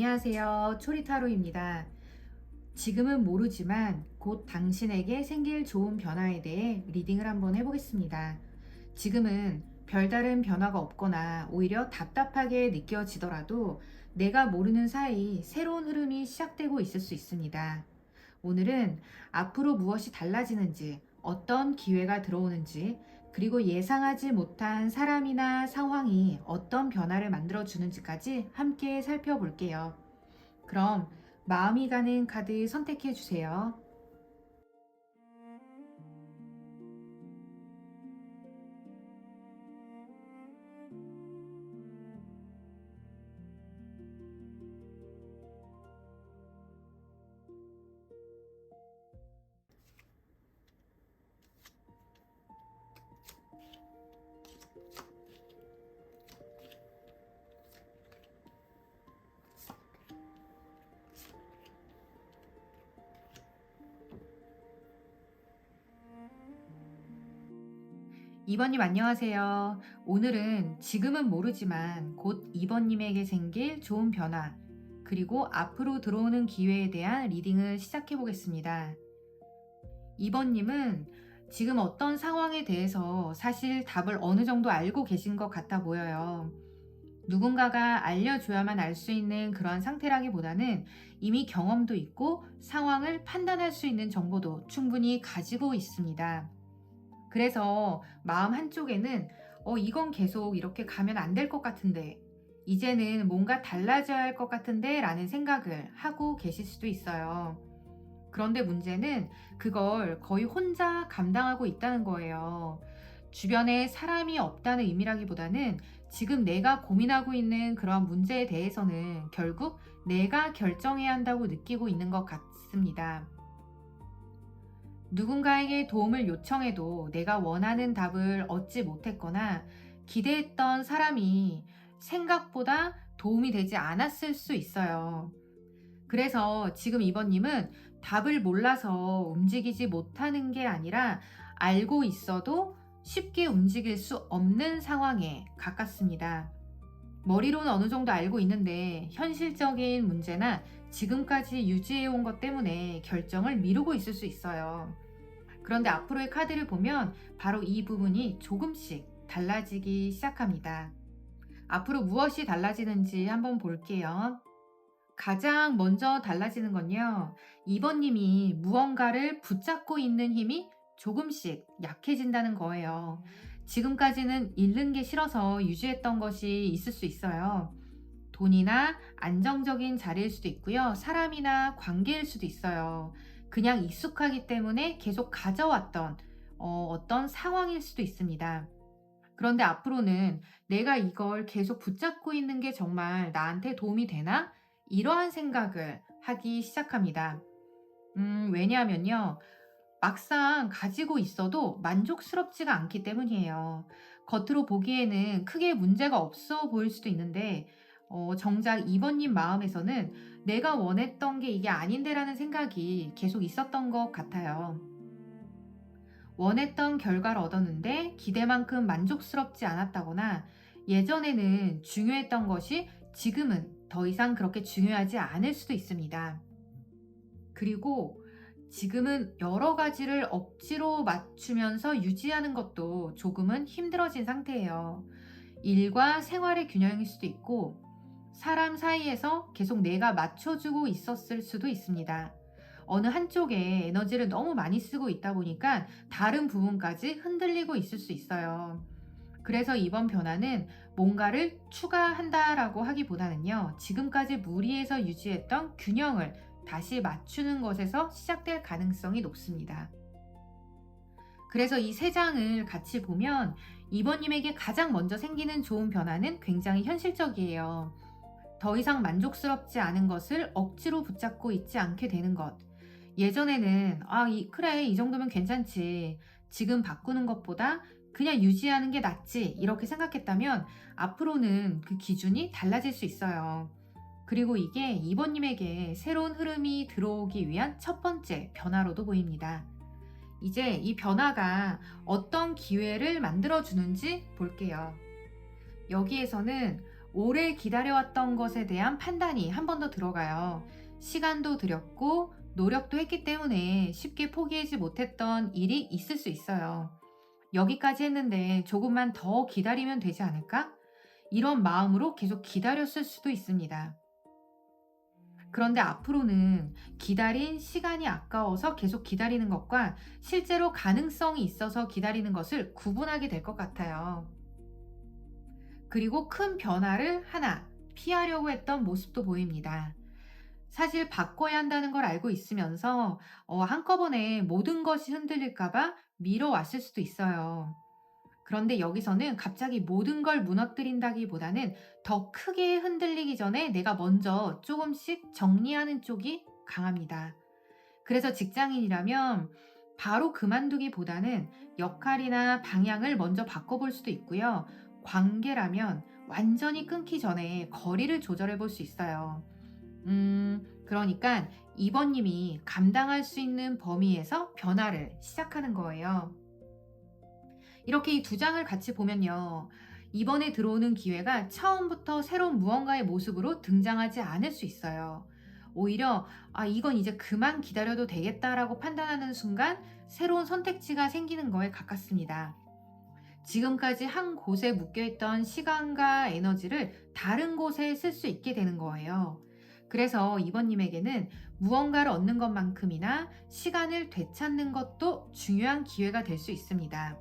안녕하세요. 초리타로입니다. 지금은 모르지만 곧 당신에게 생길 좋은 변화에 대해 리딩을 한번 해보겠습니다. 지금은 별다른 변화가 없거나 오히려 답답하게 느껴지더라도 내가 모르는 사이 새로운 흐름이 시작되고 있을 수 있습니다. 오늘은 앞으로 무엇이 달라지는지, 어떤 기회가 들어오는지, 그리고 예상하지 못한 사람이나 상황이 어떤 변화를 만들어 주는지까지 함께 살펴볼게요. 그럼 마음이 가는 카드 선택해 주세요. 2번님 안녕하세요. 오늘은 지금은 모르지만 곧 2번님에게 생길 좋은 변화, 그리고 앞으로 들어오는 기회에 대한 리딩을 시작해 보겠습니다. 2번님은 지금 어떤 상황에 대해서 사실 답을 어느 정도 알고 계신 것 같아 보여요. 누군가가 알려줘야만 알 수 있는 그런 상태라기보다는 이미 경험도 있고 상황을 판단할 수 있는 정보도 충분히 가지고 있습니다. 그래서 마음 한쪽에는 이건 계속 이렇게 가면 안 될 것 같은데, 이제는 뭔가 달라져야 할 것 같은데 라는 생각을 하고 계실 수도 있어요. 그런데 문제는 그걸 거의 혼자 감당하고 있다는 거예요. 주변에 사람이 없다는 의미라기보다는 지금 내가 고민하고 있는 그런 문제에 대해서는 결국 내가 결정해야 한다고 느끼고 있는 것 같습니다. 누군가에게 도움을 요청해도 내가 원하는 답을 얻지 못했거나 기대했던 사람이 생각보다 도움이 되지 않았을 수 있어요. 그래서 지금 이번님은 답을 몰라서 움직이지 못하는 게 아니라 알고 있어도 쉽게 움직일 수 없는 상황에 가깝습니다. 머리로는 어느 정도 알고 있는데 현실적인 문제나 지금까지 유지해온 것 때문에 결정을 미루고 있을 수 있어요. 그런데 앞으로의 카드를 보면 바로 이 부분이 조금씩 달라지기 시작합니다. 앞으로 무엇이 달라지는지 한번 볼게요. 가장 먼저 달라지는 건요, 2번님이 무언가를 붙잡고 있는 힘이 조금씩 약해진다는 거예요. 지금까지는 잃는 게 싫어서 유지했던 것이 있을 수 있어요. 돈이나 안정적인 자리일 수도 있고요. 사람이나 관계일 수도 있어요. 그냥 익숙하기 때문에 계속 가져왔던 어떤 상황일 수도 있습니다. 그런데 앞으로는 내가 이걸 계속 붙잡고 있는 게 정말 나한테 도움이 되나? 이러한 생각을 하기 시작합니다. 왜냐하면요. 막상 가지고 있어도 만족스럽지가 않기 때문이에요. 겉으로 보기에는 크게 문제가 없어 보일 수도 있는데, 정작 2번님 마음에서는 내가 원했던 게 이게 아닌데라는 생각이 계속 있었던 것 같아요. 원했던 결과를 얻었는데 기대만큼 만족스럽지 않았다거나 예전에는 중요했던 것이 지금은 더 이상 그렇게 중요하지 않을 수도 있습니다. 그리고 지금은 여러 가지를 억지로 맞추면서 유지하는 것도 조금은 힘들어진 상태예요. 일과 생활의 균형일 수도 있고, 사람 사이에서 계속 내가 맞춰주고 있었을 수도 있습니다. 어느 한쪽에 에너지를 너무 많이 쓰고 있다 보니까 다른 부분까지 흔들리고 있을 수 있어요. 그래서 이번 변화는 뭔가를 추가한다라고 하기보다는요, 지금까지 무리해서 유지했던 균형을 다시 맞추는 것에서 시작될 가능성이 높습니다. 그래서 이 세 장을 같이 보면 이번님에게 가장 먼저 생기는 좋은 변화는 굉장히 현실적이에요. 더 이상 만족스럽지 않은 것을 억지로 붙잡고 있지 않게 되는 것. 예전에는, 그래, 이 정도면 괜찮지. 지금 바꾸는 것보다 그냥 유지하는 게 낫지. 이렇게 생각했다면 앞으로는 그 기준이 달라질 수 있어요. 그리고 이게 이번님에게 새로운 흐름이 들어오기 위한 첫 번째 변화로도 보입니다. 이제 이 변화가 어떤 기회를 만들어주는지 볼게요. 여기에서는 오래 기다려왔던 것에 대한 판단이 한 번 더 들어가요. 시간도 들였고 노력도 했기 때문에 쉽게 포기하지 못했던 일이 있을 수 있어요. 여기까지 했는데 조금만 더 기다리면 되지 않을까? 이런 마음으로 계속 기다렸을 수도 있습니다. 그런데 앞으로는 기다린 시간이 아까워서 계속 기다리는 것과 실제로 가능성이 있어서 기다리는 것을 구분하게 될 것 같아요. 그리고 큰 변화를 하나 피하려고 했던 모습도 보입니다. 사실 바꿔야 한다는 걸 알고 있으면서 한꺼번에 모든 것이 흔들릴까봐 미뤄왔을 수도 있어요. 그런데 여기서는 갑자기 모든 걸 무너뜨린다기보다는 더 크게 흔들리기 전에 내가 먼저 조금씩 정리하는 쪽이 강합니다. 그래서 직장인이라면 바로 그만두기보다는 역할이나 방향을 먼저 바꿔볼 수도 있고요. 관계라면 완전히 끊기 전에 거리를 조절해 볼 수 있어요. 그러니까 이번님이 감당할 수 있는 범위에서 변화를 시작하는 거예요. 이렇게 이 두 장을 같이 보면요. 이번에 들어오는 기회가 처음부터 새로운 무언가의 모습으로 등장하지 않을 수 있어요. 오히려 이건 이제 그만 기다려도 되겠다라고 판단하는 순간 새로운 선택지가 생기는 거에 가깝습니다. 지금까지 한 곳에 묶여있던 시간과 에너지를 다른 곳에 쓸 수 있게 되는 거예요. 그래서 이번님에게는 무언가를 얻는 것만큼이나 시간을 되찾는 것도 중요한 기회가 될 수 있습니다.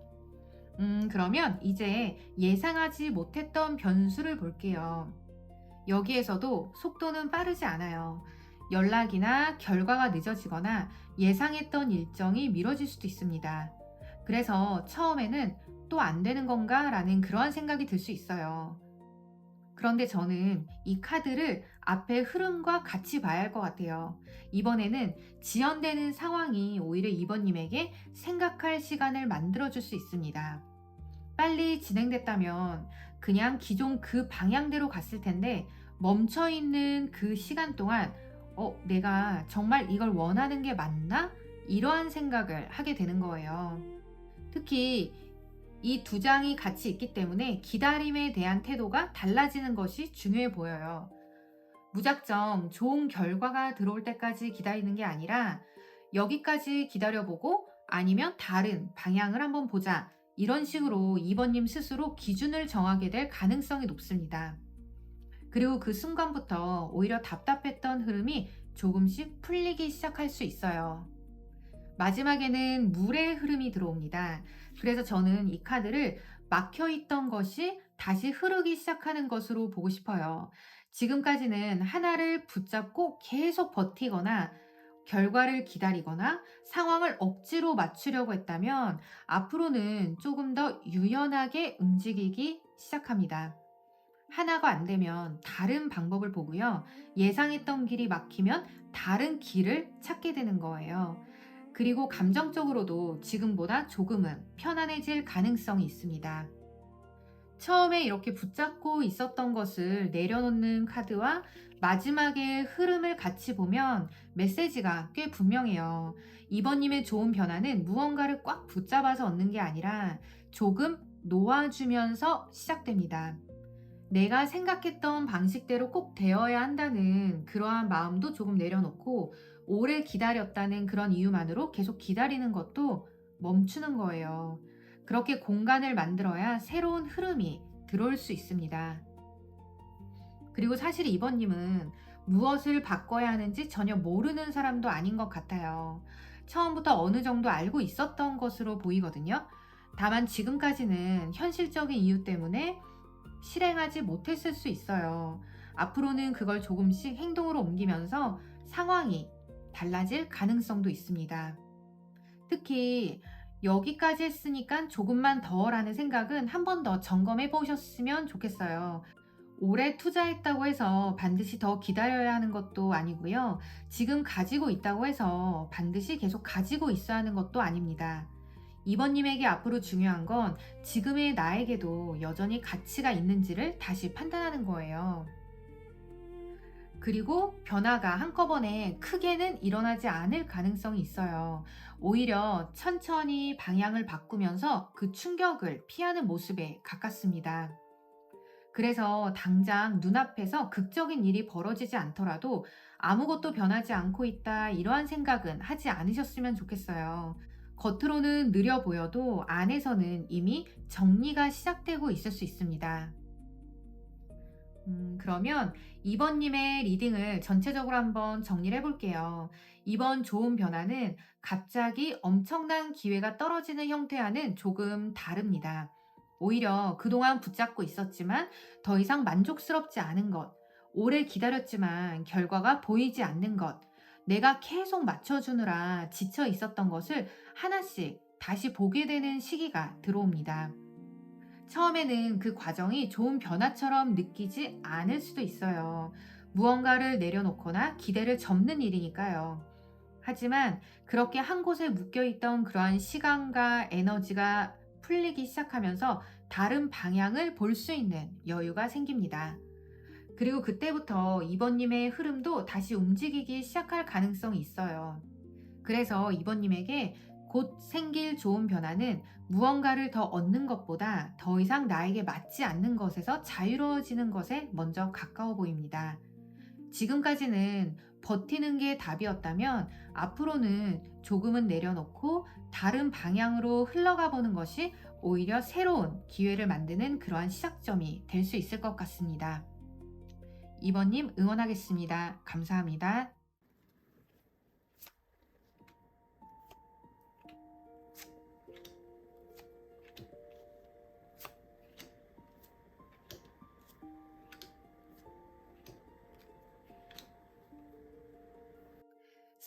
그러면 이제 예상하지 못했던 변수를 볼게요. 여기에서도 속도는 빠르지 않아요. 연락이나 결과가 늦어지거나 예상했던 일정이 미뤄질 수도 있습니다. 그래서 처음에는 또 안 되는 건가? 라는 그러한 생각이 들 수 있어요. 그런데 저는 이 카드를 앞의 흐름과 같이 봐야 할 것 같아요. 이번에는 지연되는 상황이 오히려 이번님에게 생각할 시간을 만들어줄 수 있습니다. 빨리 진행됐다면 그냥 기존 그 방향대로 갔을 텐데 멈춰 있는 그 시간 동안 내가 정말 이걸 원하는 게 맞나? 이러한 생각을 하게 되는 거예요. 특히 이 두 장이 같이 있기 때문에 기다림에 대한 태도가 달라지는 것이 중요해 보여요. 무작정 좋은 결과가 들어올 때까지 기다리는 게 아니라 여기까지 기다려보고 아니면 다른 방향을 한번 보자. 이런 식으로 이번님 스스로 기준을 정하게 될 가능성이 높습니다. 그리고 그 순간부터 오히려 답답했던 흐름이 조금씩 풀리기 시작할 수 있어요. 마지막에는 물의 흐름이 들어옵니다. 그래서 저는 이 카드를 막혀있던 것이 다시 흐르기 시작하는 것으로 보고 싶어요. 지금까지는 하나를 붙잡고 계속 버티거나 결과를 기다리거나 상황을 억지로 맞추려고 했다면 앞으로는 조금 더 유연하게 움직이기 시작합니다. 하나가 안 되면 다른 방법을 보고요. 예상했던 길이 막히면 다른 길을 찾게 되는 거예요. 그리고 감정적으로도 지금보다 조금은 편안해질 가능성이 있습니다. 처음에 이렇게 붙잡고 있었던 것을 내려놓는 카드와 마지막에 흐름을 같이 보면 메시지가 꽤 분명해요. 이번님의 좋은 변화는 무언가를 꽉 붙잡아서 얻는 게 아니라 조금 놓아주면서 시작됩니다. 내가 생각했던 방식대로 꼭 되어야 한다는 그러한 마음도 조금 내려놓고 오래 기다렸다는 그런 이유만으로 계속 기다리는 것도 멈추는 거예요. 그렇게 공간을 만들어야 새로운 흐름이 들어올 수 있습니다. 그리고 사실 이번님은 무엇을 바꿔야 하는지 전혀 모르는 사람도 아닌 것 같아요. 처음부터 어느 정도 알고 있었던 것으로 보이거든요. 다만 지금까지는 현실적인 이유 때문에 실행하지 못했을 수 있어요. 앞으로는 그걸 조금씩 행동으로 옮기면서 상황이 달라질 가능성도 있습니다. 특히 여기까지 했으니까 조금만 더라는 생각은 한 번 더 점검해 보셨으면 좋겠어요. 오래 투자했다고 해서 반드시 더 기다려야 하는 것도 아니고요. 지금 가지고 있다고 해서 반드시 계속 가지고 있어야 하는 것도 아닙니다. 이번님에게 앞으로 중요한 건 지금의 나에게도 여전히 가치가 있는지를 다시 판단하는 거예요. 그리고 변화가 한꺼번에 크게는 일어나지 않을 가능성이 있어요. 오히려 천천히 방향을 바꾸면서 그 충격을 피하는 모습에 가깝습니다. 그래서 당장 눈앞에서 극적인 일이 벌어지지 않더라도 아무것도 변하지 않고 있다, 이러한 생각은 하지 않으셨으면 좋겠어요. 겉으로는 느려 보여도 안에서는 이미 정리가 시작되고 있을 수 있습니다. 그러면 이번님의 리딩을 전체적으로 한번 정리를 해볼게요. 이번 좋은 변화는 갑자기 엄청난 기회가 떨어지는 형태와는 조금 다릅니다. 오히려 그동안 붙잡고 있었지만 더 이상 만족스럽지 않은 것, 오래 기다렸지만 결과가 보이지 않는 것, 내가 계속 맞춰주느라 지쳐 있었던 것을 하나씩 다시 보게 되는 시기가 들어옵니다. 처음에는 그 과정이 좋은 변화처럼 느끼지 않을 수도 있어요. 무언가를 내려놓거나 기대를 접는 일이니까요. 하지만 그렇게 한 곳에 묶여있던 그러한 시간과 에너지가 풀리기 시작하면서 다른 방향을 볼 수 있는 여유가 생깁니다. 그리고 그때부터 이번님의 흐름도 다시 움직이기 시작할 가능성이 있어요. 그래서 이번님에게 곧 생길 좋은 변화는 무언가를 더 얻는 것보다 더 이상 나에게 맞지 않는 것에서 자유로워지는 것에 먼저 가까워 보입니다. 지금까지는 버티는 게 답이었다면 앞으로는 조금은 내려놓고 다른 방향으로 흘러가 보는 것이 오히려 새로운 기회를 만드는 그러한 시작점이 될 수 있을 것 같습니다. 이번님 응원하겠습니다. 감사합니다.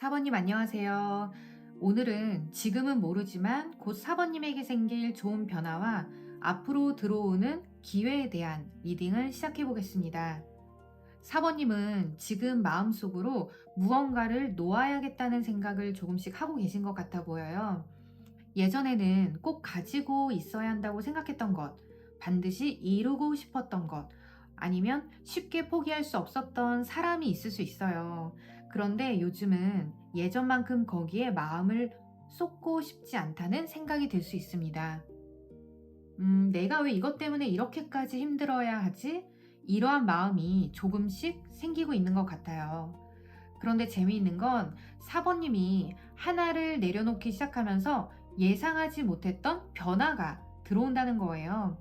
4번님 안녕하세요. 오늘은 지금은 모르지만 곧 4번님에게 생길 좋은 변화와 앞으로 들어오는 기회에 대한 리딩을 시작해 보겠습니다. 4번님은 지금 마음속으로 무언가를 놓아야겠다는 생각을 조금씩 하고 계신 것 같아 보여요. 예전에는 꼭 가지고 있어야 한다고 생각했던 것, 반드시 이루고 싶었던 것, 아니면 쉽게 포기할 수 없었던 사람이 있을 수 있어요. 그런데 요즘은 예전만큼 거기에 마음을 쏟고 싶지 않다는 생각이 들 수 있습니다. 내가 왜 이것 때문에 이렇게까지 힘들어야 하지? 이러한 마음이 조금씩 생기고 있는 것 같아요. 그런데 재미있는 건 4번님이 하나를 내려놓기 시작하면서 예상하지 못했던 변화가 들어온다는 거예요.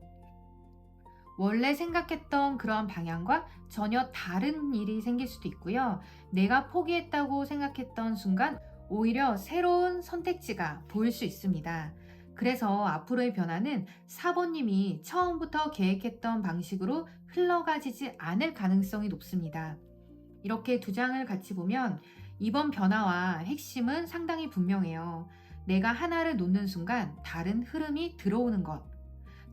원래 생각했던 그러한 방향과 전혀 다른 일이 생길 수도 있고요. 내가 포기했다고 생각했던 순간 오히려 새로운 선택지가 보일 수 있습니다. 그래서 앞으로의 변화는 4번님이 처음부터 계획했던 방식으로 흘러가지지 않을 가능성이 높습니다. 이렇게 두 장을 같이 보면 이번 변화와 핵심은 상당히 분명해요. 내가 하나를 놓는 순간 다른 흐름이 들어오는 것.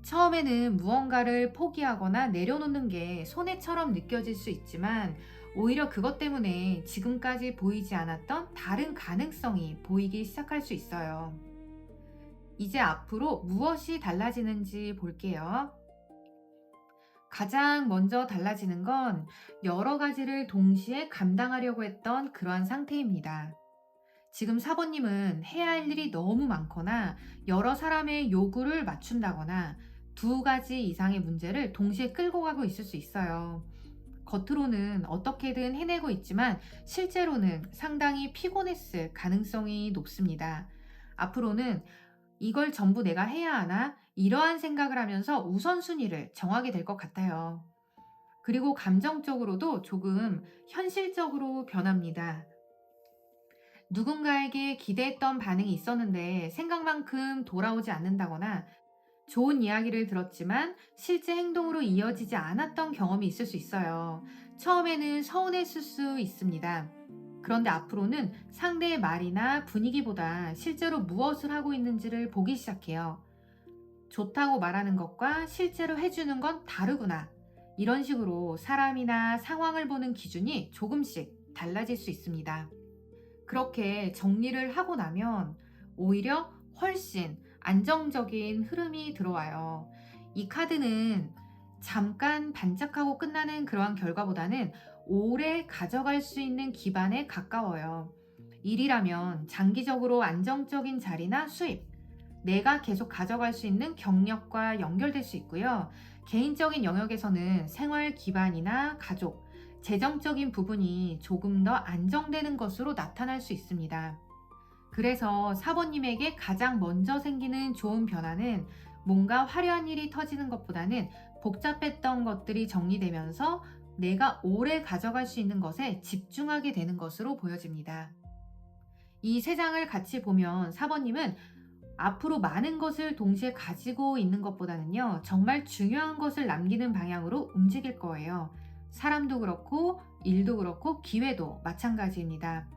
처음에는 무언가를 포기하거나 내려놓는 게 손해처럼 느껴질 수 있지만 오히려 그것 때문에 지금까지 보이지 않았던 다른 가능성이 보이기 시작할 수 있어요. 이제 앞으로 무엇이 달라지는지 볼게요. 가장 먼저 달라지는 건 여러 가지를 동시에 감당하려고 했던 그러한 상태입니다. 지금 사번님은 해야 할 일이 너무 많거나 여러 사람의 요구를 맞춘다거나 두 가지 이상의 문제를 동시에 끌고 가고 있을 수 있어요. 겉으로는 어떻게든 해내고 있지만 실제로는 상당히 피곤했을 가능성이 높습니다. 앞으로는 이걸 전부 내가 해야 하나? 이러한 생각을 하면서 우선순위를 정하게 될 것 같아요. 그리고 감정적으로도 조금 현실적으로 변합니다. 누군가에게 기대했던 반응이 있었는데 생각만큼 돌아오지 않는다거나 좋은 이야기를 들었지만 실제 행동으로 이어지지 않았던 경험이 있을 수 있어요. 처음에는 서운했을 수 있습니다. 그런데 앞으로는 상대의 말이나 분위기보다 실제로 무엇을 하고 있는지를 보기 시작해요. 좋다고 말하는 것과 실제로 해주는 건 다르구나. 이런 식으로 사람이나 상황을 보는 기준이 조금씩 달라질 수 있습니다. 그렇게 정리를 하고 나면 오히려 훨씬 안정적인 흐름이 들어와요. 이 카드는 잠깐 반짝하고 끝나는 그러한 결과보다는 오래 가져갈 수 있는 기반에 가까워요. 일이라면 장기적으로 안정적인 자리나 수입, 내가 계속 가져갈 수 있는 경력과 연결될 수 있고요. 개인적인 영역에서는 생활 기반이나 가족, 재정적인 부분이 조금 더 안정되는 것으로 나타날 수 있습니다. 그래서 사번님에게 가장 먼저 생기는 좋은 변화는 뭔가 화려한 일이 터지는 것보다는 복잡했던 것들이 정리되면서 내가 오래 가져갈 수 있는 것에 집중하게 되는 것으로 보여집니다. 이 세 장을 같이 보면 사번님은 앞으로 많은 것을 동시에 가지고 있는 것보다는요, 정말 중요한 것을 남기는 방향으로 움직일 거예요. 사람도 그렇고, 일도 그렇고, 기회도 마찬가지입니다.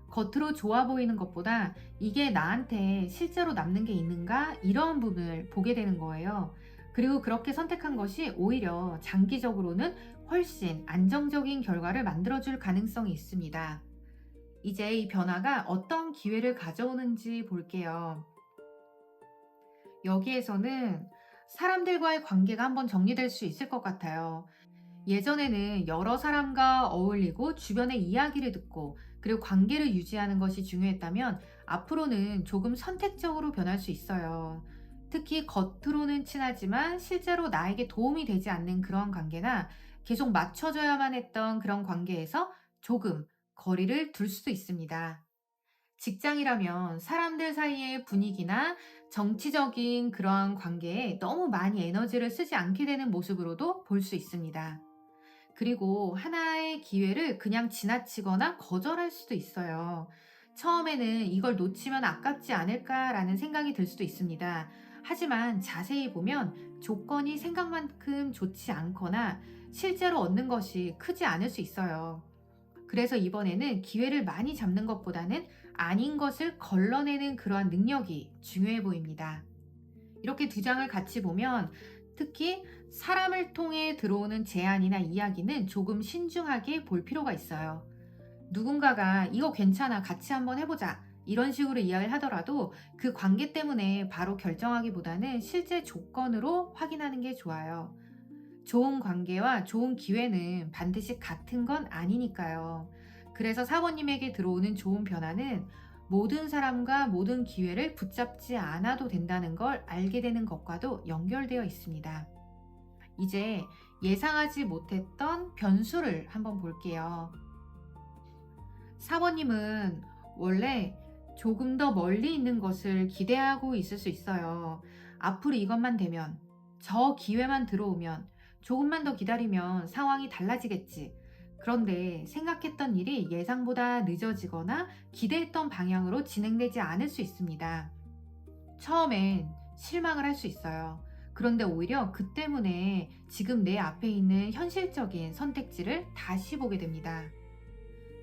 겉으로 좋아 보이는 것보다 이게 나한테 실제로 남는 게 있는가? 이런 부분을 보게 되는 거예요. 그리고 그렇게 선택한 것이 오히려 장기적으로는 훨씬 안정적인 결과를 만들어줄 가능성이 있습니다. 이제 이 변화가 어떤 기회를 가져오는지 볼게요. 여기에서는 사람들과의 관계가 한번 정리될 수 있을 것 같아요. 예전에는 여러 사람과 어울리고 주변의 이야기를 듣고 그리고 관계를 유지하는 것이 중요했다면 앞으로는 조금 선택적으로 변할 수 있어요. 특히 겉으로는 친하지만 실제로 나에게 도움이 되지 않는 그런 관계나 계속 맞춰줘야만 했던 그런 관계에서 조금 거리를 둘 수도 있습니다. 직장이라면 사람들 사이의 분위기나 정치적인 그러한 관계에 너무 많이 에너지를 쓰지 않게 되는 모습으로도 볼 수 있습니다. 그리고 하나의 기회를 그냥 지나치거나 거절할 수도 있어요. 처음에는 이걸 놓치면 아깝지 않을까라는 생각이 들 수도 있습니다. 하지만 자세히 보면 조건이 생각만큼 좋지 않거나 실제로 얻는 것이 크지 않을 수 있어요. 그래서 이번에는 기회를 많이 잡는 것보다는 아닌 것을 걸러내는 그러한 능력이 중요해 보입니다. 이렇게 두 장을 같이 보면 특히 사람을 통해 들어오는 제안이나 이야기는 조금 신중하게 볼 필요가 있어요. 누군가가 이거 괜찮아, 같이 한번 해보자. 이런 식으로 이야기를 하더라도 그 관계 때문에 바로 결정하기보다는 실제 조건으로 확인하는 게 좋아요. 좋은 관계와 좋은 기회는 반드시 같은 건 아니니까요. 그래서 사모님에게 들어오는 좋은 변화는 모든 사람과 모든 기회를 붙잡지 않아도 된다는 걸 알게 되는 것과도 연결되어 있습니다. 이제 예상하지 못했던 변수를 한번 볼게요. 사모님은 원래 조금 더 멀리 있는 것을 기대하고 있을 수 있어요. 앞으로 이것만 되면, 저 기회만 들어오면, 조금만 더 기다리면 상황이 달라지겠지. 그런데 생각했던 일이 예상보다 늦어지거나 기대했던 방향으로 진행되지 않을 수 있습니다. 처음엔 실망을 할 수 있어요. 그런데 오히려 그 때문에 지금 내 앞에 있는 현실적인 선택지를 다시 보게 됩니다.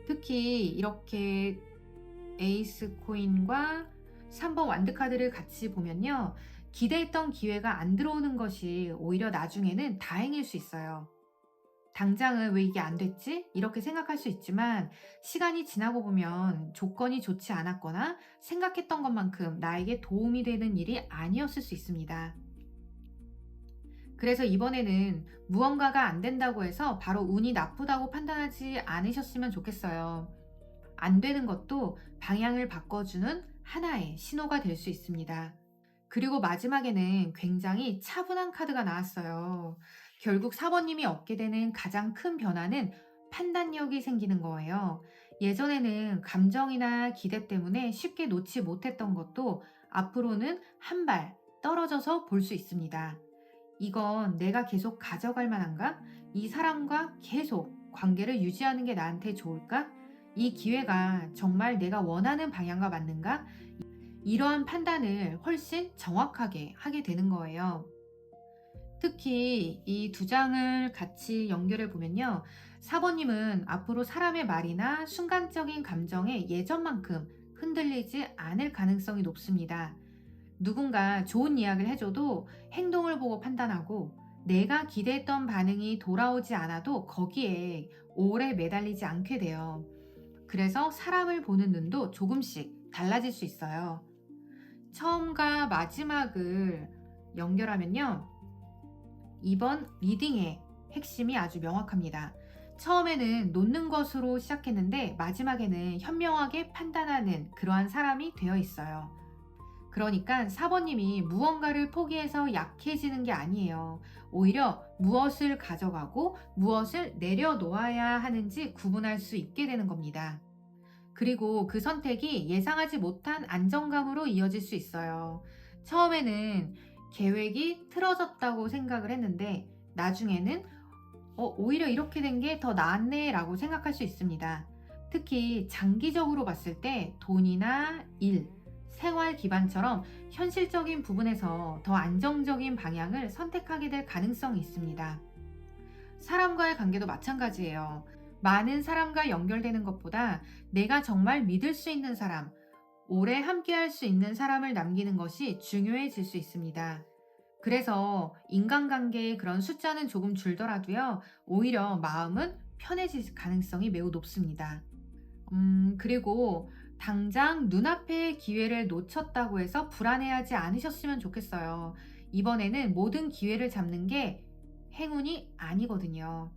특히 이렇게 에이스 코인과 3번 완드카드를 같이 보면요. 기대했던 기회가 안 들어오는 것이 오히려 나중에는 다행일 수 있어요. 당장은 왜 이게 안 됐지? 이렇게 생각할 수 있지만 시간이 지나고 보면 조건이 좋지 않았거나 생각했던 것만큼 나에게 도움이 되는 일이 아니었을 수 있습니다. 그래서 이번에는 무언가가 안 된다고 해서 바로 운이 나쁘다고 판단하지 않으셨으면 좋겠어요. 안 되는 것도 방향을 바꿔주는 하나의 신호가 될 수 있습니다. 그리고 마지막에는 굉장히 차분한 카드가 나왔어요. 결국 사번님이 얻게 되는 가장 큰 변화는 판단력이 생기는 거예요. 예전에는 감정이나 기대 때문에 쉽게 놓지 못했던 것도 앞으로는 한 발 떨어져서 볼 수 있습니다. 이건 내가 계속 가져갈 만한가? 이 사람과 계속 관계를 유지하는 게 나한테 좋을까? 이 기회가 정말 내가 원하는 방향과 맞는가? 이러한 판단을 훨씬 정확하게 하게 되는 거예요. 특히 이 두 장을 같이 연결해 보면요. 4번님은 앞으로 사람의 말이나 순간적인 감정에 예전만큼 흔들리지 않을 가능성이 높습니다. 누군가 좋은 이야기를 해줘도 행동을 보고 판단하고 내가 기대했던 반응이 돌아오지 않아도 거기에 오래 매달리지 않게 돼요. 그래서 사람을 보는 눈도 조금씩 달라질 수 있어요. 처음과 마지막을 연결하면요. 이번 리딩의 핵심이 아주 명확합니다. 처음에는 놓는 것으로 시작했는데 마지막에는 현명하게 판단하는 그러한 사람이 되어 있어요. 그러니까 4번님이 무언가를 포기해서 약해지는 게 아니에요. 오히려 무엇을 가져가고 무엇을 내려놓아야 하는지 구분할 수 있게 되는 겁니다. 그리고 그 선택이 예상하지 못한 안정감으로 이어질 수 있어요. 처음에는 계획이 틀어졌다고 생각을 했는데 나중에는 오히려 이렇게 된 게 더 나았네 라고 생각할 수 있습니다. 특히 장기적으로 봤을 때 돈이나 일, 생활 기반처럼 현실적인 부분에서 더 안정적인 방향을 선택하게 될 가능성이 있습니다. 사람과의 관계도 마찬가지예요. 많은 사람과 연결되는 것보다 내가 정말 믿을 수 있는 사람, 오래 함께 할 수 있는 사람을 남기는 것이 중요해질 수 있습니다. 그래서 인간관계의 그런 숫자는 조금 줄더라도요, 오히려 마음은 편해질 가능성이 매우 높습니다. 그리고 당장 눈앞의 기회를 놓쳤다고 해서 불안해하지 않으셨으면 좋겠어요. 이번에는 모든 기회를 잡는 게 행운이 아니거든요.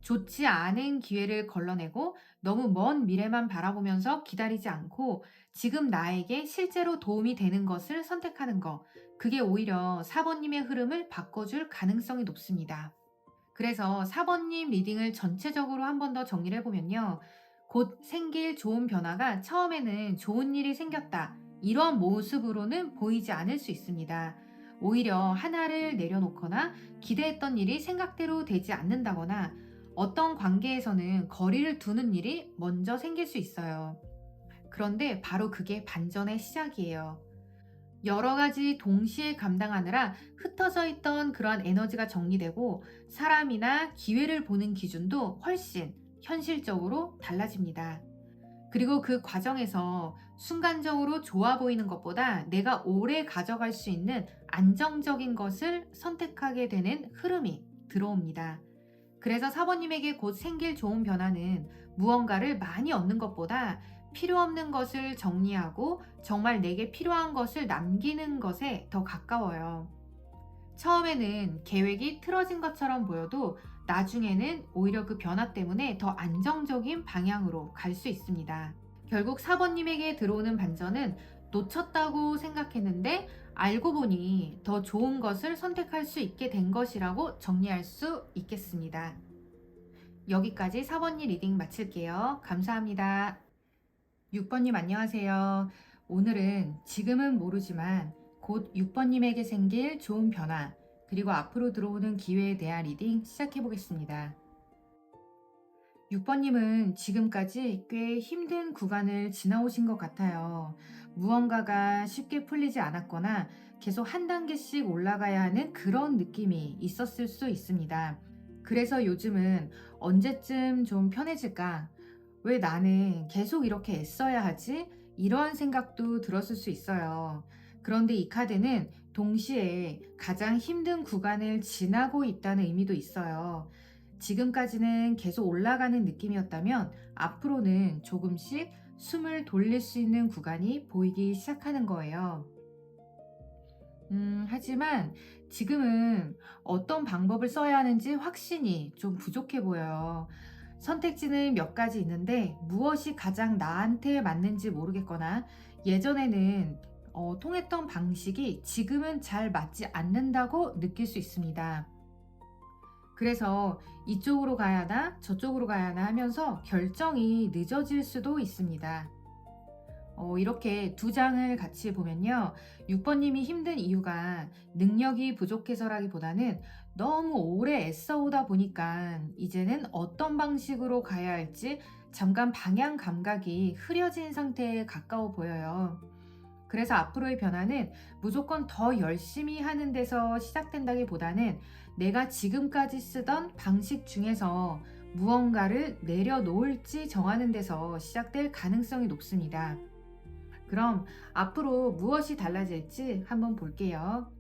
좋지 않은 기회를 걸러내고 너무 먼 미래만 바라보면서 기다리지 않고 지금 나에게 실제로 도움이 되는 것을 선택하는 것, 그게 오히려 4번님의 흐름을 바꿔줄 가능성이 높습니다. 그래서 4번님 리딩을 전체적으로 한 번 더 정리를 해보면요. 곧 생길 좋은 변화가 처음에는 좋은 일이 생겼다, 이런 모습으로는 보이지 않을 수 있습니다. 오히려 하나를 내려놓거나 기대했던 일이 생각대로 되지 않는다거나 어떤 관계에서는 거리를 두는 일이 먼저 생길 수 있어요. 그런데 바로 그게 반전의 시작이에요. 여러 가지 동시에 감당하느라 흩어져 있던 그러한 에너지가 정리되고 사람이나 기회를 보는 기준도 훨씬 현실적으로 달라집니다. 그리고 그 과정에서 순간적으로 좋아 보이는 것보다 내가 오래 가져갈 수 있는 안정적인 것을 선택하게 되는 흐름이 들어옵니다. 그래서 사모님에게 곧 생길 좋은 변화는 무언가를 많이 얻는 것보다 필요 없는 것을 정리하고 정말 내게 필요한 것을 남기는 것에 더 가까워요. 처음에는 계획이 틀어진 것처럼 보여도 나중에는 오히려 그 변화 때문에 더 안정적인 방향으로 갈 수 있습니다. 결국 4번님에게 들어오는 반전은 놓쳤다고 생각했는데 알고 보니 더 좋은 것을 선택할 수 있게 된 것이라고 정리할 수 있겠습니다. 여기까지 4번님 리딩 마칠게요. 감사합니다. 6번님 안녕하세요. 오늘은 지금은 모르지만 곧 6번님에게 생길 좋은 변화, 그리고 앞으로 들어오는 기회에 대한 리딩 시작해 보겠습니다. 6번님은 지금까지 꽤 힘든 구간을 지나오신 것 같아요. 무언가가 쉽게 풀리지 않았거나 계속 한 단계씩 올라가야 하는 그런 느낌이 있었을 수 있습니다. 그래서 요즘은 언제쯤 좀 편해질까? 왜 나는 계속 이렇게 애써야 하지? 이러한 생각도 들었을 수 있어요. 그런데 이 카드는 동시에 가장 힘든 구간을 지나고 있다는 의미도 있어요. 지금까지는 계속 올라가는 느낌이었다면 앞으로는 조금씩 숨을 돌릴 수 있는 구간이 보이기 시작하는 거예요. 하지만 지금은 어떤 방법을 써야 하는지 확신이 좀 부족해 보여요. 선택지는 몇 가지 있는데 무엇이 가장 나한테 맞는지 모르겠거나 예전에는 통했던 방식이 지금은 잘 맞지 않는다고 느낄 수 있습니다. 그래서 이쪽으로 가야 하나 저쪽으로 가야 하나 하면서 결정이 늦어질 수도 있습니다. 이렇게 두 장을 같이 보면요. 6번님이 힘든 이유가 능력이 부족해서라기보다는 너무 오래 애써오다 보니까 이제는 어떤 방식으로 가야 할지 잠깐 방향 감각이 흐려진 상태에 가까워 보여요. 그래서 앞으로의 변화는 무조건 더 열심히 하는 데서 시작된다기보다는 내가 지금까지 쓰던 방식 중에서 무언가를 내려놓을지 정하는 데서 시작될 가능성이 높습니다. 그럼 앞으로 무엇이 달라질지 한번 볼게요.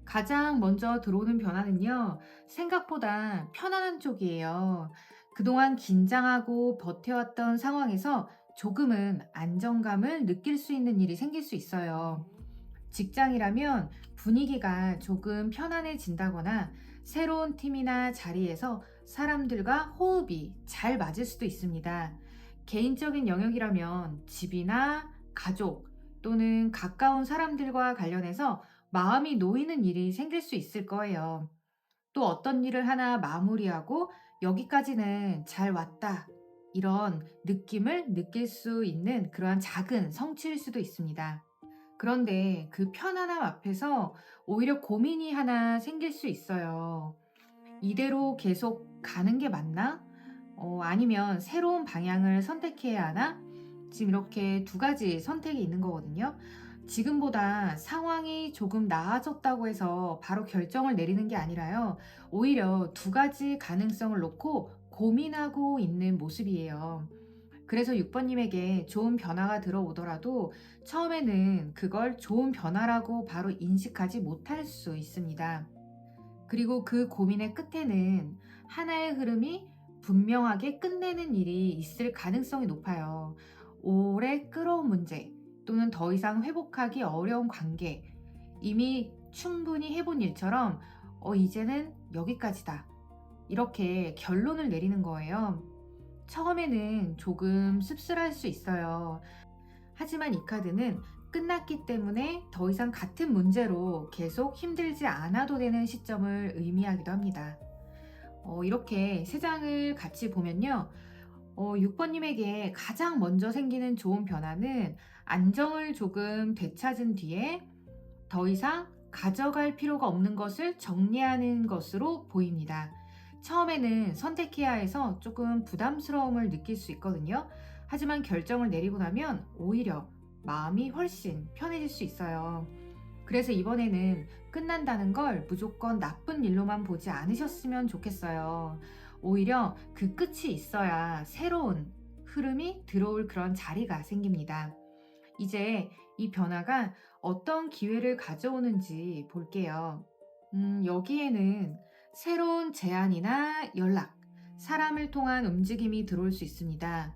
가장 먼저 들어오는 변화는요, 생각보다 편안한 쪽이에요. 그동안 긴장하고 버텨왔던 상황에서 조금은 안정감을 느낄 수 있는 일이 생길 수 있어요. 직장이라면 분위기가 조금 편안해진다거나 새로운 팀이나 자리에서 사람들과 호흡이 잘 맞을 수도 있습니다. 개인적인 영역이라면 집이나 가족, 또는 가까운 사람들과 관련해서 마음이 놓이는 일이 생길 수 있을 거예요. 또 어떤 일을 하나 마무리하고 여기까지는 잘 왔다. 이런 느낌을 느낄 수 있는 그러한 작은 성취일 수도 있습니다. 그런데 그 편안함 앞에서 오히려 고민이 하나 생길 수 있어요. 이대로 계속 가는 게 맞나? 아니면 새로운 방향을 선택해야 하나? 지금 이렇게 두 가지 선택이 있는 거거든요. 지금보다 상황이 조금 나아졌다고 해서 바로 결정을 내리는 게 아니라요. 오히려 두 가지 가능성을 놓고 고민하고 있는 모습이에요. 그래서 6번님에게 좋은 변화가 들어오더라도 처음에는 그걸 좋은 변화라고 바로 인식하지 못할 수 있습니다. 그리고 그 고민의 끝에는 하나의 흐름이 분명하게 끝내는 일이 있을 가능성이 높아요. 오래 끌어온 문제 또는 더 이상 회복하기 어려운 관계, 이미 충분히 해본 일처럼 이제는 여기까지다. 이렇게 결론을 내리는 거예요. 처음에는 조금 씁쓸할 수 있어요. 하지만 이 카드는 끝났기 때문에 더 이상 같은 문제로 계속 힘들지 않아도 되는 시점을 의미하기도 합니다. 이렇게 세 장을 같이 보면요. 6번님에게 가장 먼저 생기는 좋은 변화는 안정을 조금 되찾은 뒤에 더 이상 가져갈 필요가 없는 것을 정리하는 것으로 보입니다. 처음에는 선택해야 해서 조금 부담스러움을 느낄 수 있거든요. 하지만 결정을 내리고 나면 오히려 마음이 훨씬 편해질 수 있어요. 그래서 이번에는 끝난다는 걸 무조건 나쁜 일로만 보지 않으셨으면 좋겠어요. 오히려 그 끝이 있어야 새로운 흐름이 들어올 그런 자리가 생깁니다. 이제 이 변화가 어떤 기회를 가져오는지 볼게요. 여기에는 새로운 제안이나 연락, 사람을 통한 움직임이 들어올 수 있습니다.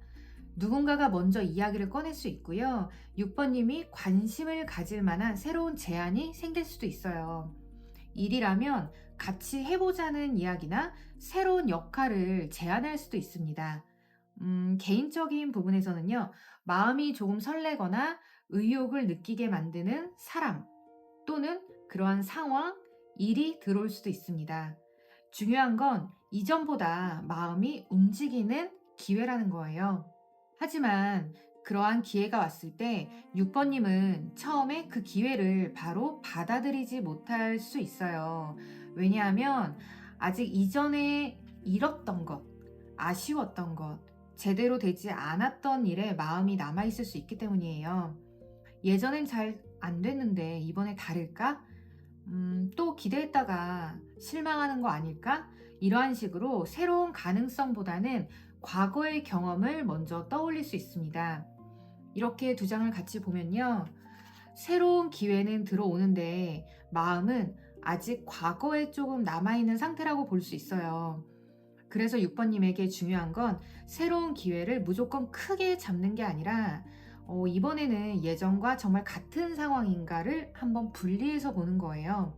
누군가가 먼저 이야기를 꺼낼 수 있고요. 6번님이 관심을 가질 만한 새로운 제안이 생길 수도 있어요. 일이라면 같이 해보자는 이야기나 새로운 역할을 제안할 수도 있습니다. 개인적인 부분에서는요, 마음이 조금 설레거나 의욕을 느끼게 만드는 사람 또는 그러한 상황, 일이 들어올 수도 있습니다. 중요한 건 이전보다 마음이 움직이는 기회라는 거예요. 하지만 그러한 기회가 왔을 때 6번님은 처음에 그 기회를 바로 받아들이지 못할 수 있어요. 왜냐하면 아직 이전에 잃었던 것, 아쉬웠던 것, 제대로 되지 않았던 일에 마음이 남아있을 수 있기 때문이에요. 예전엔 잘 안 됐는데 이번에 다를까? 또 기대했다가 실망하는 거 아닐까? 이러한 식으로 새로운 가능성보다는 과거의 경험을 먼저 떠올릴 수 있습니다. 이렇게 두 장을 같이 보면요. 새로운 기회는 들어오는데 마음은 아직 과거에 조금 남아있는 상태라고 볼 수 있어요. 그래서 6번님에게 중요한 건 새로운 기회를 무조건 크게 잡는 게 아니라 이번에는 예전과 정말 같은 상황인가를 한번 분리해서 보는 거예요.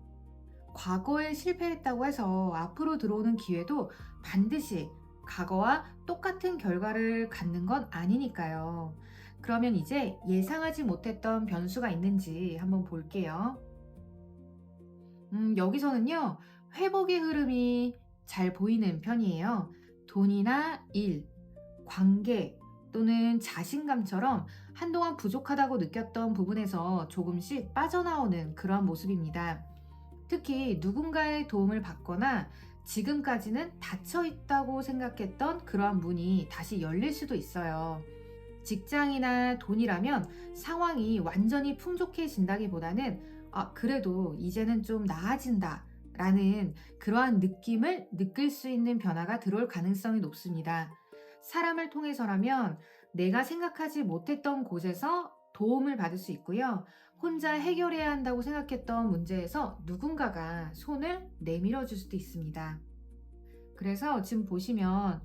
과거에 실패했다고 해서 앞으로 들어오는 기회도 반드시 과거와 똑같은 결과를 갖는 건 아니니까요. 그러면 이제 예상하지 못했던 변수가 있는지 한번 볼게요. 여기서는요, 회복의 흐름이 잘 보이는 편이에요. 돈이나 일, 관계 또는 자신감처럼 한동안 부족하다고 느꼈던 부분에서 조금씩 빠져나오는 그런 모습입니다. 특히 누군가의 도움을 받거나 지금까지는 닫혀 있다고 생각했던 그러한 문이 다시 열릴 수도 있어요. 직장이나 돈이라면 상황이 완전히 풍족해진다기보다는 그래도 이제는 좀 나아진다 라는 그러한 느낌을 느낄 수 있는 변화가 들어올 가능성이 높습니다. 사람을 통해서라면 내가 생각하지 못했던 곳에서 도움을 받을 수 있고요. 혼자 해결해야 한다고 생각했던 문제에서 누군가가 손을 내밀어 줄 수도 있습니다. 그래서 지금 보시면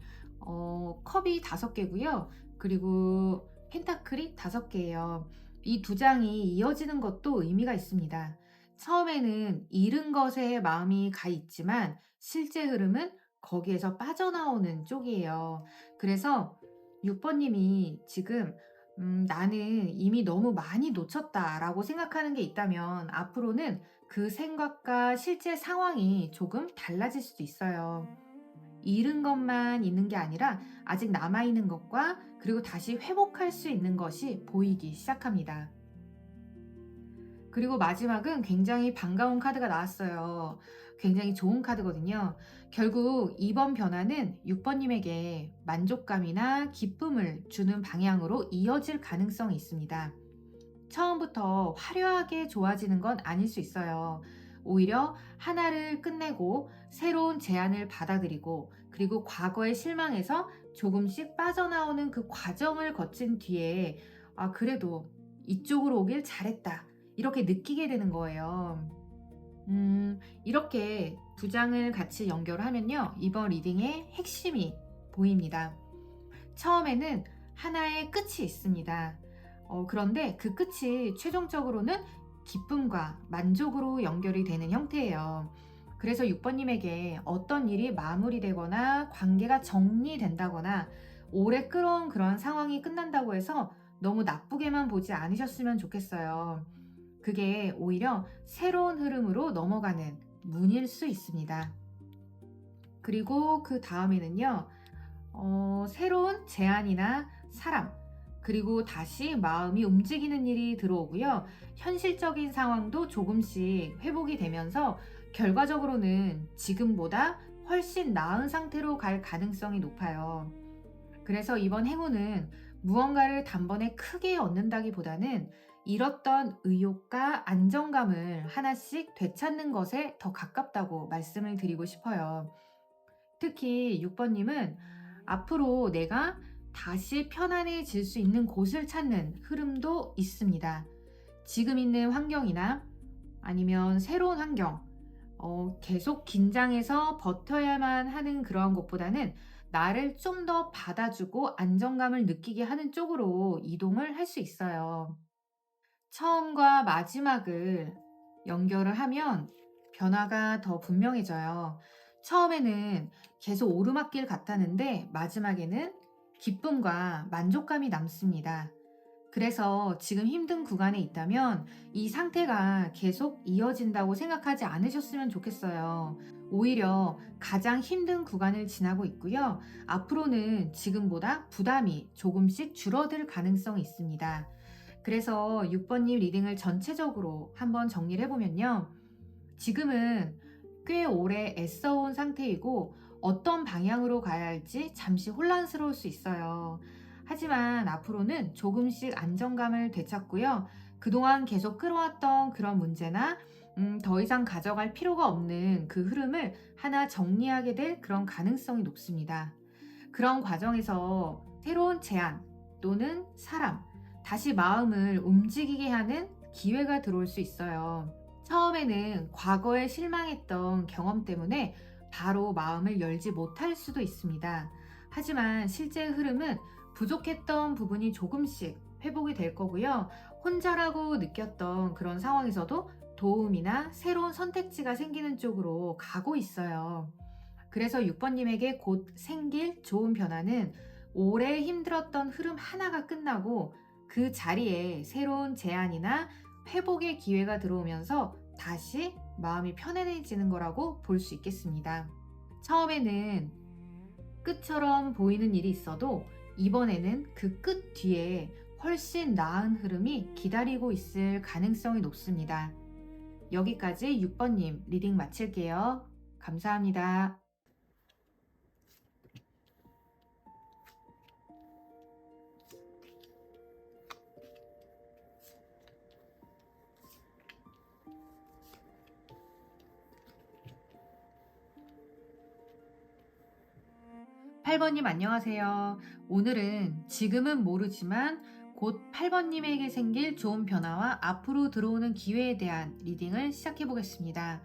컵이 5개고요. 그리고 펜타클이 5개예요. 이 두 장이 이어지는 것도 의미가 있습니다. 처음에는 잃은 것에 마음이 가 있지만 실제 흐름은 거기에서 빠져나오는 쪽이에요. 그래서 6번님이 지금 나는 이미 너무 많이 놓쳤다라고 생각하는 게 있다면 앞으로는 그 생각과 실제 상황이 조금 달라질 수도 있어요. 잃은 것만 있는 게 아니라 아직 남아있는 것과 그리고 다시 회복할 수 있는 것이 보이기 시작합니다. 그리고 마지막은 굉장히 반가운 카드가 나왔어요. 굉장히 좋은 카드거든요. 결국 이번 변화는 6번님에게 만족감이나 기쁨을 주는 방향으로 이어질 가능성이 있습니다. 처음부터 화려하게 좋아지는 건 아닐 수 있어요. 오히려 하나를 끝내고 새로운 제안을 받아들이고 그리고 과거의 실망에서 조금씩 빠져나오는 그 과정을 거친 뒤에 그래도 이쪽으로 오길 잘했다. 이렇게 느끼게 되는 거예요. 이렇게 두 장을 같이 연결하면요. 이번 리딩의 핵심이 보입니다. 처음에는 하나의 끝이 있습니다. 그런데 그 끝이 최종적으로는 기쁨과 만족으로 연결이 되는 형태예요. 그래서 6번님에게 어떤 일이 마무리되거나 관계가 정리된다거나 오래 끌어온 그런 상황이 끝난다고 해서 너무 나쁘게만 보지 않으셨으면 좋겠어요. 그게 오히려 새로운 흐름으로 넘어가는 문일 수 있습니다. 그리고 그 다음에는요, 새로운 제안이나 사람, 그리고 다시 마음이 움직이는 일이 들어오고요. 현실적인 상황도 조금씩 회복이 되면서 결과적으로는 지금보다 훨씬 나은 상태로 갈 가능성이 높아요. 그래서 이번 행운은 무언가를 단번에 크게 얻는다기보다는 잃었던 의욕과 안정감을 하나씩 되찾는 것에 더 가깝다고 말씀을 드리고 싶어요. 특히 6번님은 앞으로 내가 다시 편안해질 수 있는 곳을 찾는 흐름도 있습니다. 지금 있는 환경이나 아니면 새로운 환경, 계속 긴장해서 버텨야만 하는 그런 것보다는 나를 좀 더 받아주고 안정감을 느끼게 하는 쪽으로 이동을 할 수 있어요. 처음과 마지막을 연결을 하면 변화가 더 분명해져요. 처음에는 계속 오르막길 같았는데 마지막에는 기쁨과 만족감이 남습니다. 그래서 지금 힘든 구간에 있다면 이 상태가 계속 이어진다고 생각하지 않으셨으면 좋겠어요. 오히려 가장 힘든 구간을 지나고 있고요. 앞으로는 지금보다 부담이 조금씩 줄어들 가능성이 있습니다. 그래서 6번님 리딩을 전체적으로 한번 정리를 해보면요. 지금은 꽤 오래 애써온 상태이고 어떤 방향으로 가야 할지 잠시 혼란스러울 수 있어요. 하지만 앞으로는 조금씩 안정감을 되찾고요. 그동안 계속 끌어왔던 그런 문제나 더 이상 가져갈 필요가 없는 그 흐름을 하나 정리하게 될 그런 가능성이 높습니다. 그런 과정에서 새로운 제안 또는 사람, 다시 마음을 움직이게 하는 기회가 들어올 수 있어요. 처음에는 과거에 실망했던 경험 때문에 바로 마음을 열지 못할 수도 있습니다. 하지만 실제 흐름은 부족했던 부분이 조금씩 회복이 될 거고요. 혼자라고 느꼈던 그런 상황에서도 도움이나 새로운 선택지가 생기는 쪽으로 가고 있어요. 그래서 6번님에게 곧 생길 좋은 변화는 오래 힘들었던 흐름 하나가 끝나고 그 자리에 새로운 제안이나 회복의 기회가 들어오면서 다시 마음이 편안해지는 거라고 볼 수 있겠습니다. 처음에는 끝처럼 보이는 일이 있어도 이번에는 그 끝 뒤에 훨씬 나은 흐름이 기다리고 있을 가능성이 높습니다. 여기까지 6번님 리딩 마칠게요. 감사합니다. 8번님 안녕하세요. 오늘은 지금은 모르지만 곧 8번님에게 생길 좋은 변화와 앞으로 들어오는 기회에 대한 리딩을 시작해 보겠습니다.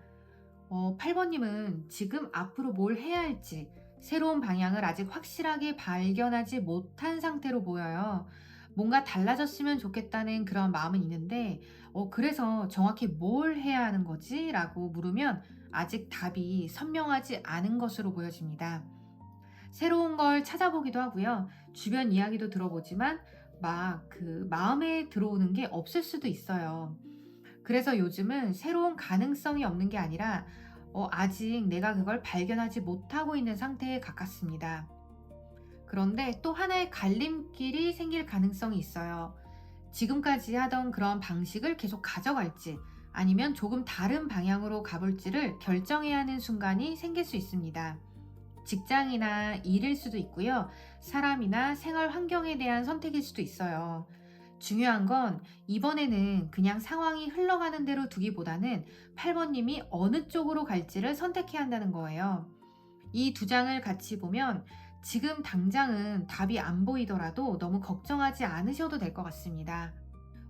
8번님은 지금 앞으로 뭘 해야 할지 새로운 방향을 아직 확실하게 발견하지 못한 상태로 보여요. 뭔가 달라졌으면 좋겠다는 그런 마음은 있는데, 그래서 정확히 뭘 해야 하는 거지? 라고 물으면 아직 답이 선명하지 않은 것으로 보여집니다. 새로운 걸 찾아보기도 하고요. 주변 이야기도 들어보지만 막 마음에 들어오는 게 없을 수도 있어요. 그래서 요즘은 새로운 가능성이 없는 게 아니라 아직 내가 그걸 발견하지 못하고 있는 상태에 가깝습니다. 그런데 또 하나의 갈림길이 생길 가능성이 있어요. 지금까지 하던 그런 방식을 계속 가져갈지 아니면 조금 다른 방향으로 가볼지를 결정해야 하는 순간이 생길 수 있습니다. 직장이나 일일 수도 있고요. 사람이나 생활 환경에 대한 선택일 수도 있어요. 중요한 건 이번에는 그냥 상황이 흘러가는 대로 두기보다는 8번님이 어느 쪽으로 갈지를 선택해야 한다는 거예요. 이 두 장을 같이 보면 지금 당장은 답이 안 보이더라도 너무 걱정하지 않으셔도 될 것 같습니다.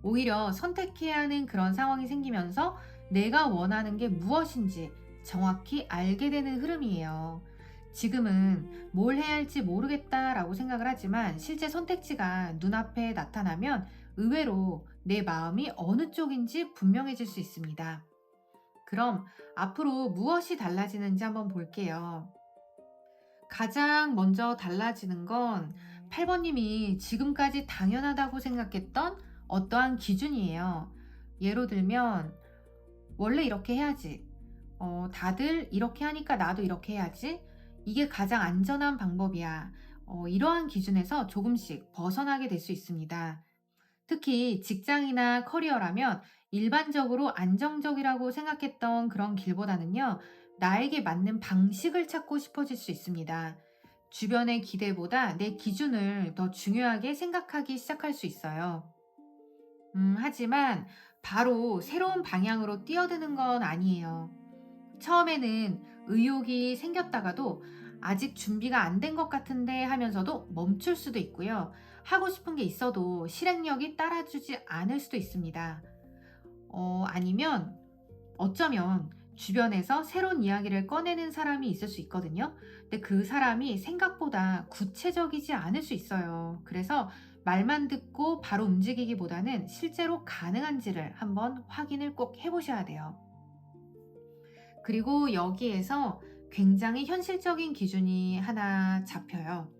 오히려 선택해야 하는 그런 상황이 생기면서 내가 원하는 게 무엇인지 정확히 알게 되는 흐름이에요. 지금은 뭘 해야 할지 모르겠다라고 생각을 하지만 실제 선택지가 눈앞에 나타나면 의외로 내 마음이 어느 쪽인지 분명해질 수 있습니다. 그럼 앞으로 무엇이 달라지는지 한번 볼게요. 가장 먼저 달라지는 건 8번님이 지금까지 당연하다고 생각했던 어떠한 기준이에요. 예로 들면, 원래 이렇게 해야지. 다들 이렇게 하니까 나도 이렇게 해야지. 이게 가장 안전한 방법이야. 이러한 기준에서 조금씩 벗어나게 될 수 있습니다. 특히 직장이나 커리어라면 일반적으로 안정적이라고 생각했던 그런 길보다는요, 나에게 맞는 방식을 찾고 싶어질 수 있습니다. 주변의 기대보다 내 기준을 더 중요하게 생각하기 시작할 수 있어요. 하지만 바로 새로운 방향으로 뛰어드는 건 아니에요. 처음에는 의욕이 생겼다가도 아직 준비가 안 된 것 같은데 하면서도 멈출 수도 있고요. 하고 싶은 게 있어도 실행력이 따라주지 않을 수도 있습니다. 아니면 어쩌면 주변에서 새로운 이야기를 꺼내는 사람이 있을 수 있거든요. 근데 그 사람이 생각보다 구체적이지 않을 수 있어요. 그래서 말만 듣고 바로 움직이기보다는 실제로 가능한지를 한번 확인을 꼭 해보셔야 돼요. 그리고 여기에서 굉장히 현실적인 기준이 하나 잡혀요.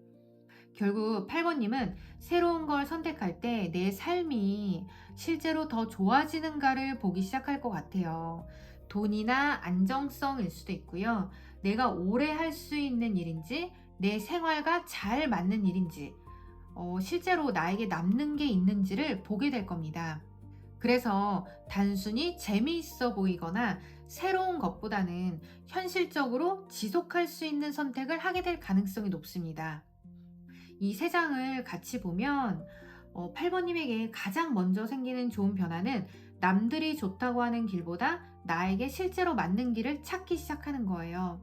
결국 8번님은 새로운 걸 선택할 때 내 삶이 실제로 더 좋아지는가를 보기 시작할 것 같아요. 돈이나 안정성일 수도 있고요. 내가 오래 할 수 있는 일인지, 내 생활과 잘 맞는 일인지, 실제로 나에게 남는 게 있는지를 보게 될 겁니다. 그래서 단순히 재미있어 보이거나 새로운 것보다는 현실적으로 지속할 수 있는 선택을 하게 될 가능성이 높습니다. 이 세 장을 같이 보면 8번님에게 가장 먼저 생기는 좋은 변화는 남들이 좋다고 하는 길보다 나에게 실제로 맞는 길을 찾기 시작하는 거예요.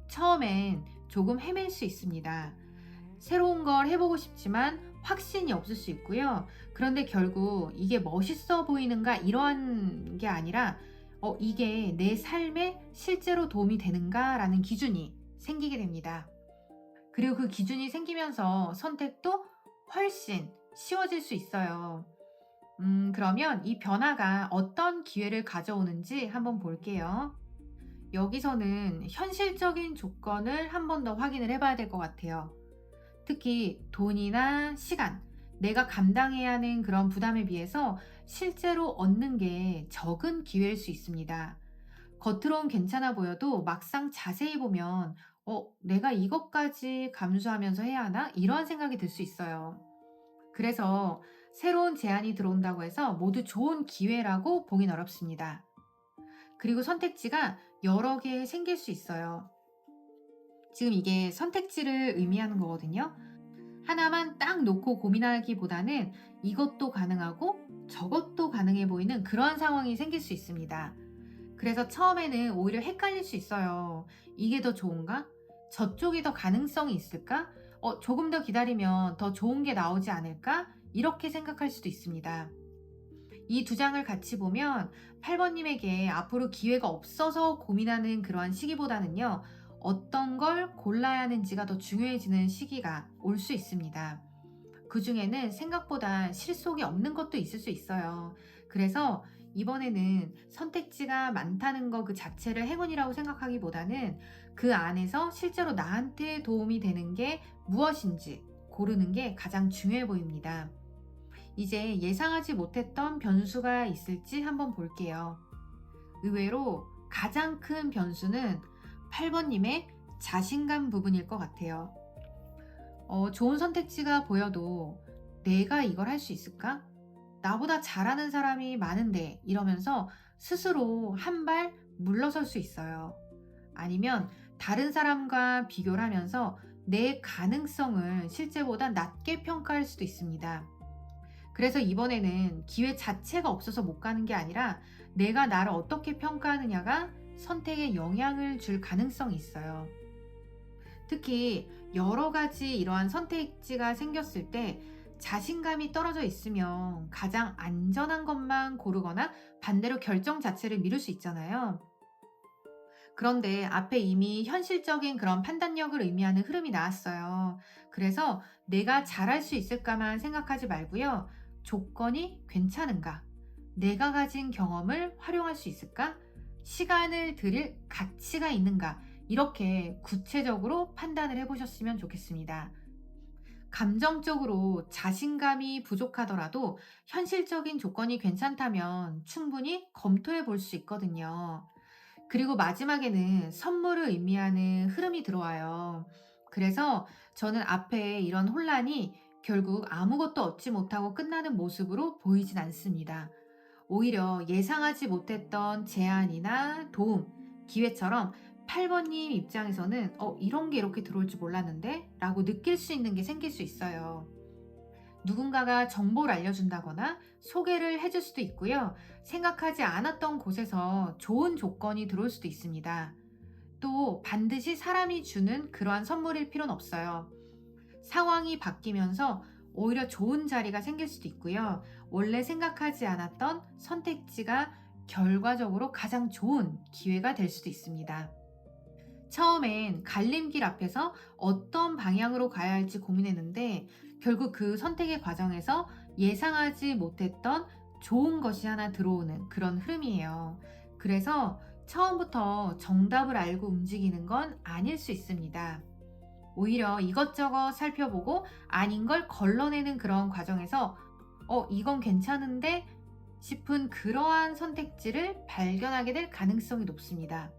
처음엔 조금 헤맬 수 있습니다. 새로운 걸 해보고 싶지만 확신이 없을 수 있고요. 그런데 결국 이게 멋있어 보이는가 이러한 게 아니라 이게 내 삶에 실제로 도움이 되는가라는 기준이 생기게 됩니다. 그리고 그 기준이 생기면서 선택도 훨씬 쉬워질 수 있어요. 그러면 이 변화가 어떤 기회를 가져오는지 한번 볼게요. 여기서는 현실적인 조건을 한 번 더 확인을 해봐야 될 것 같아요. 특히 돈이나 시간, 내가 감당해야 하는 그런 부담에 비해서 실제로 얻는 게 적은 기회일 수 있습니다. 겉으론 괜찮아 보여도 막상 자세히 보면 내가 이것까지 감수하면서 해야 하나? 이런 생각이 들 수 있어요. 그래서 새로운 제안이 들어온다고 해서 모두 좋은 기회라고 보긴 어렵습니다. 그리고 선택지가 여러 개 생길 수 있어요. 지금 이게 선택지를 의미하는 거거든요. 하나만 딱 놓고 고민하기보다는 이것도 가능하고 저것도 가능해 보이는 그런 상황이 생길 수 있습니다. 그래서 처음에는 오히려 헷갈릴 수 있어요. 이게 더 좋은가? 저쪽이 더 가능성이 있을까? 조금 더 기다리면 더 좋은 게 나오지 않을까? 이렇게 생각할 수도 있습니다. 이 두 장을 같이 보면 8번님에게 앞으로 기회가 없어서 고민하는 그러한 시기보다는요, 어떤 걸 골라야 하는지가 더 중요해지는 시기가 올 수 있습니다. 그 중에는 생각보다 실속이 없는 것도 있을 수 있어요. 그래서 이번에는 선택지가 많다는 거 그 자체를 행운이라고 생각하기보다는 그 안에서 실제로 나한테 도움이 되는 게 무엇인지 고르는 게 가장 중요해 보입니다. 이제 예상하지 못했던 변수가 있을지 한번 볼게요. 의외로 가장 큰 변수는 8번님의 자신감 부분일 것 같아요. 좋은 선택지가 보여도 내가 이걸 할 수 있을까? 나보다 잘하는 사람이 많은데 이러면서 스스로 한 발 물러설 수 있어요. 아니면 다른 사람과 비교를 하면서 내 가능성을 실제보다 낮게 평가할 수도 있습니다. 그래서 이번에는 기회 자체가 없어서 못 가는 게 아니라 내가 나를 어떻게 평가하느냐가 선택에 영향을 줄 가능성이 있어요. 특히 여러 가지 이러한 선택지가 생겼을 때 자신감이 떨어져 있으면 가장 안전한 것만 고르거나 반대로 결정 자체를 미룰 수 있잖아요. 그런데 앞에 이미 현실적인 그런 판단력을 의미하는 흐름이 나왔어요. 그래서 내가 잘할 수 있을까만 생각하지 말고요. 조건이 괜찮은가? 내가 가진 경험을 활용할 수 있을까? 시간을 들일 가치가 있는가? 이렇게 구체적으로 판단을 해보셨으면 좋겠습니다. 감정적으로 자신감이 부족하더라도 현실적인 조건이 괜찮다면 충분히 검토해 볼 수 있거든요. 그리고 마지막에는 선물을 의미하는 흐름이 들어와요. 그래서 저는 앞에 이런 혼란이 결국 아무것도 얻지 못하고 끝나는 모습으로 보이진 않습니다. 오히려 예상하지 못했던 제안이나 도움, 기회처럼 8번님 입장에서는 이런 게 이렇게 들어올 줄 몰랐는데? 라고 느낄 수 있는 게 생길 수 있어요. 누군가가 정보를 알려준다거나 소개를 해줄 수도 있고요. 생각하지 않았던 곳에서 좋은 조건이 들어올 수도 있습니다. 또 반드시 사람이 주는 그러한 선물일 필요는 없어요. 상황이 바뀌면서 오히려 좋은 자리가 생길 수도 있고요. 원래 생각하지 않았던 선택지가 결과적으로 가장 좋은 기회가 될 수도 있습니다. 처음엔 갈림길 앞에서 어떤 방향으로 가야 할지 고민했는데 결국 그 선택의 과정에서 예상하지 못했던 좋은 것이 하나 들어오는 그런 흐름이에요. 그래서 처음부터 정답을 알고 움직이는 건 아닐 수 있습니다. 오히려 이것저것 살펴보고 아닌 걸 걸러내는 그런 과정에서 이건 괜찮은데 싶은 그러한 선택지를 발견하게 될 가능성이 높습니다.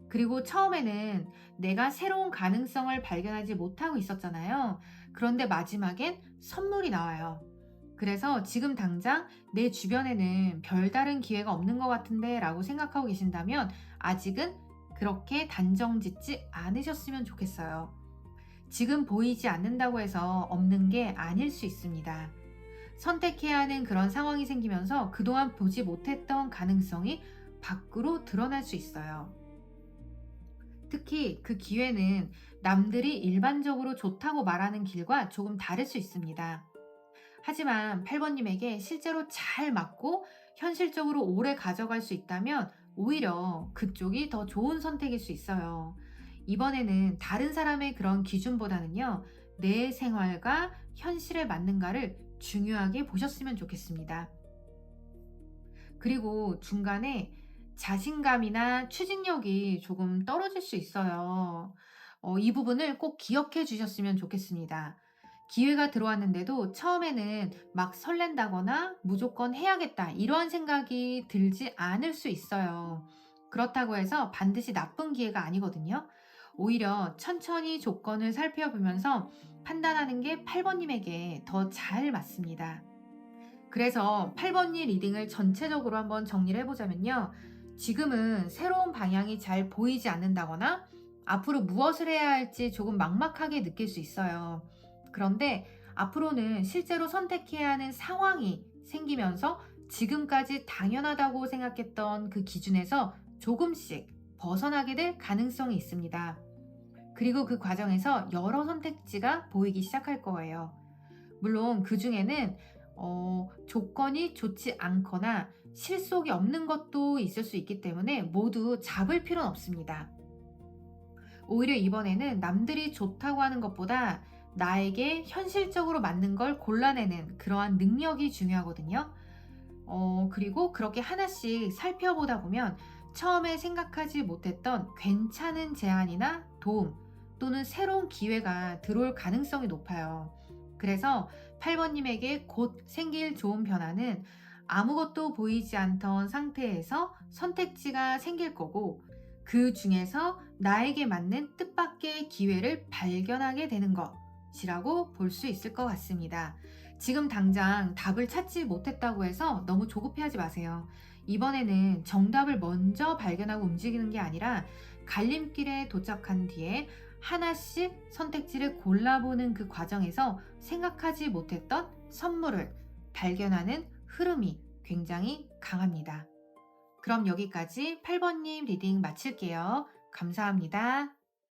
그리고 처음에는 내가 새로운 가능성을 발견하지 못하고 있었잖아요. 그런데 마지막엔 선물이 나와요. 그래서 지금 당장 내 주변에는 별다른 기회가 없는 것 같은데 라고 생각하고 계신다면 아직은 그렇게 단정 짓지 않으셨으면 좋겠어요. 지금 보이지 않는다고 해서 없는 게 아닐 수 있습니다. 선택해야 하는 그런 상황이 생기면서 그동안 보지 못했던 가능성이 밖으로 드러날 수 있어요. 특히 그 기회는 남들이 일반적으로 좋다고 말하는 길과 조금 다를 수 있습니다. 하지만 8번님에게 실제로 잘 맞고 현실적으로 오래 가져갈 수 있다면 오히려 그쪽이 더 좋은 선택일 수 있어요. 이번에는 다른 사람의 그런 기준보다는요, 내 생활과 현실에 맞는가를 중요하게 보셨으면 좋겠습니다. 그리고 중간에 자신감이나 추진력이 조금 떨어질 수 있어요. 이 부분을 꼭 기억해 주셨으면 좋겠습니다. 기회가 들어왔는데도 처음에는 막 설렌다거나 무조건 해야겠다 이러한 생각이 들지 않을 수 있어요. 그렇다고 해서 반드시 나쁜 기회가 아니거든요. 오히려 천천히 조건을 살펴보면서 판단하는 게 8번님에게 더 잘 맞습니다. 그래서 8번님 리딩을 전체적으로 한번 정리를 해보자면요. 지금은 새로운 방향이 잘 보이지 않는다거나 앞으로 무엇을 해야 할지 조금 막막하게 느낄 수 있어요. 그런데 앞으로는 실제로 선택해야 하는 상황이 생기면서 지금까지 당연하다고 생각했던 그 기준에서 조금씩 벗어나게 될 가능성이 있습니다. 그리고 그 과정에서 여러 선택지가 보이기 시작할 거예요. 물론 그 중에는 조건이 좋지 않거나 실속이 없는 것도 있을 수 있기 때문에 모두 잡을 필요는 없습니다. 오히려 이번에는 남들이 좋다고 하는 것보다 나에게 현실적으로 맞는 걸 골라내는 그러한 능력이 중요하거든요. 그리고 그렇게 하나씩 살펴보다 보면 처음에 생각하지 못했던 괜찮은 제안이나 도움 또는 새로운 기회가 들어올 가능성이 높아요. 그래서 8번님에게 곧 생길 좋은 변화는 아무것도 보이지 않던 상태에서 선택지가 생길 거고, 그 중에서 나에게 맞는 뜻밖의 기회를 발견하게 되는 것이라고 볼 수 있을 것 같습니다. 지금 당장 답을 찾지 못했다고 해서 너무 조급해하지 마세요. 이번에는 정답을 먼저 발견하고 움직이는 게 아니라 갈림길에 도착한 뒤에 하나씩 선택지를 골라보는 그 과정에서 생각하지 못했던 선물을 발견하는 흐름이 굉장히 강합니다. 그럼 여기까지 8번님 리딩 마칠게요. 감사합니다.